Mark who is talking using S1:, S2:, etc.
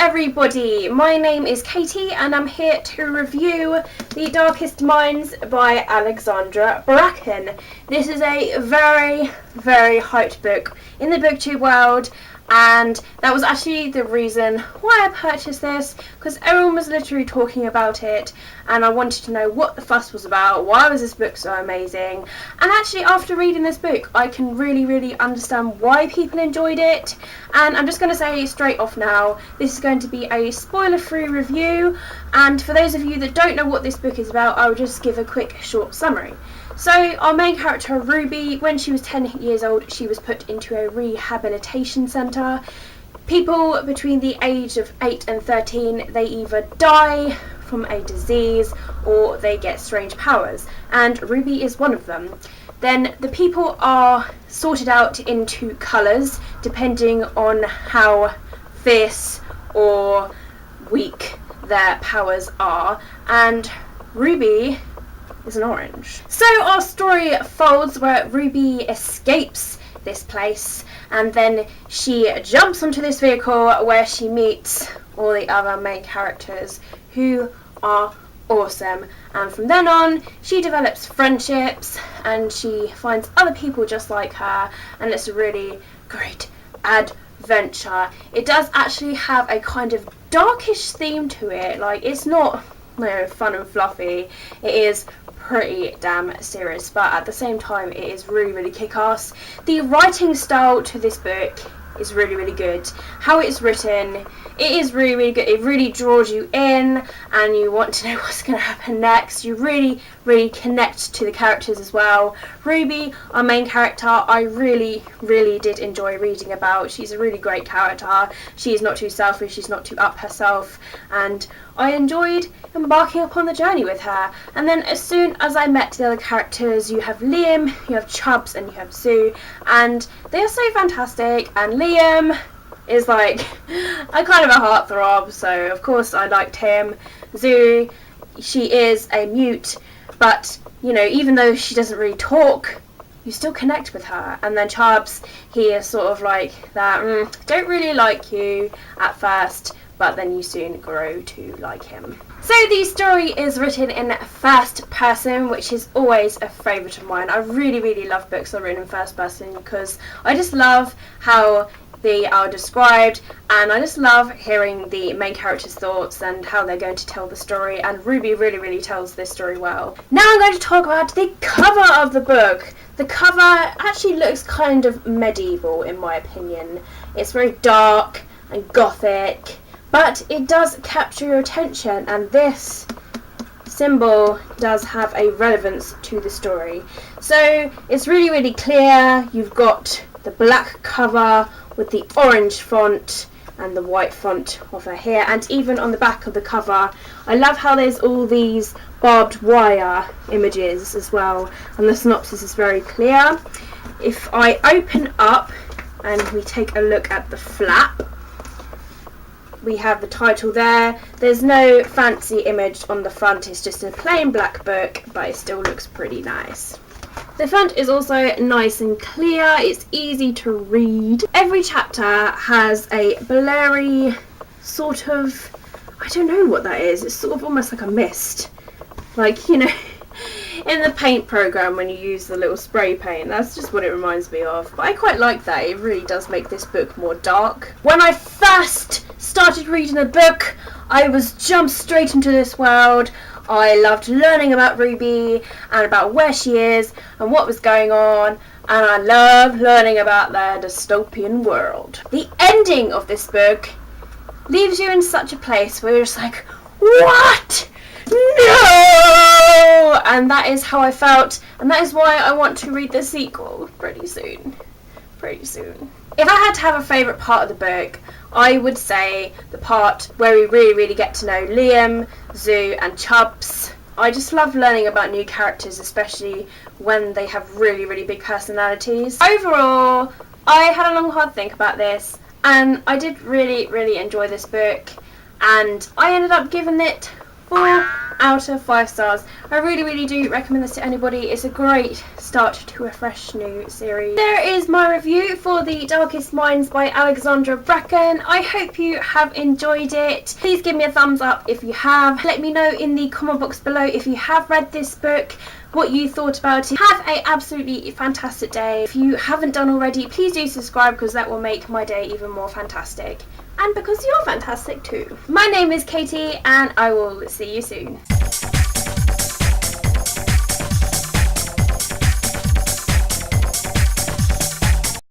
S1: everybody, my name is Katie and I'm here to review The Darkest Minds by Alexandra Bracken. This is a very, very hyped book in the booktube world, and that was actually the reason why I purchased this, because everyone was literally talking about it and I wanted to know what the fuss was about, why was this book so amazing. And actually after reading this book I can really understand why people enjoyed it, and I'm just going to say straight off now, this is going to be a spoiler free review, and for those of you that don't know what this book is about, I will just give a quick short summary. So our main character Ruby, when she was 10 years old, she was put into a rehabilitation centre. People between the age of 8 and 13, they either die from a disease or they get strange powers, and Ruby is one of them. Then the people are sorted out into colours depending on how fierce or weak their powers are, and Ruby is an orange. So our story folds where Ruby escapes this place and then she jumps onto this vehicle where she meets all the other main characters who are awesome, and from then on she develops friendships and she finds other people just like her, and it's a really great adventure. It does actually have a kind of darkish theme to it, like it's not fun and fluffy, it is pretty damn serious, but at the same time it is really kick-ass. The writing style to this book is really good. How it's written, it is really good. It really draws you in and you want to know what's going to happen next. You really connect to the characters as well. Ruby, our main character, I really did enjoy reading about. She's a really great character. She is not too selfish, she's not too up herself, and I enjoyed embarking upon the journey with her. And then as soon as I met the other characters, you have Liam, you have Chubbs, and you have Zoo, and they are so fantastic. And Liam is like a kind of a heartthrob, so of course I liked him. Zoo, she is a mute, but you know, even though she doesn't really talk, you still connect with her. And then Chubbs, he is sort of like that, don't really like you at first, but then you soon grow to like him. So the story is written in first person, which is always a favourite of mine. I really love books that are written in first person because I just love how they are described, and I just love hearing the main character's thoughts and how they're going to tell the story, and Ruby really tells this story well. Now I'm going to talk about the cover of the book. The cover actually looks kind of medieval in my opinion. It's very dark and gothic, but it does capture your attention, and this symbol does have a relevance to the story. So it's really clear. You've got the black cover with the orange font and the white font of her hair, and even on the back of the cover I love how there's all these barbed wire images as well, and the synopsis is very clear. If I open up and we take a look at the flap, we have the title there. There's no fancy image on the front, it's just a plain black book, but it still looks pretty nice. The font is also nice and clear, it's easy to read. Every chapter has a blurry sort of, I don't know what that is, it's sort of almost like a mist. Like, you know, in the paint program when you use the little spray paint, that's just what it reminds me of. But I quite like that, it really does make this book more dark. When I first started reading the book, I was jumped straight into this world. I loved learning about Ruby and about where she is and what was going on, and I love learning about their dystopian world. The ending of this book leaves you in such a place where you're just like, what? No! And that is how I felt, and that is why I want to read the sequel pretty soon. If I had to have a favourite part of the book, I would say the part where we really get to know Liam, Zoo and Chubbs. I just love learning about new characters, especially when they have really big personalities. Overall, I had a long hard think about this, and I did really enjoy this book, and I ended up giving it 4 out of 5 stars. I really do recommend this to anybody. It's a great start to a fresh new series. There is my review for The Darkest Minds by Alexandra Bracken. I hope you have enjoyed it. Please give me a thumbs up if you have. Let me know in the comment box below if you have read this book, what you thought about it. Have a absolutely fantastic day. If you haven't done already, please do subscribe because that will make my day even more fantastic. And because you're fantastic too. My name is Katie and I will see you soon.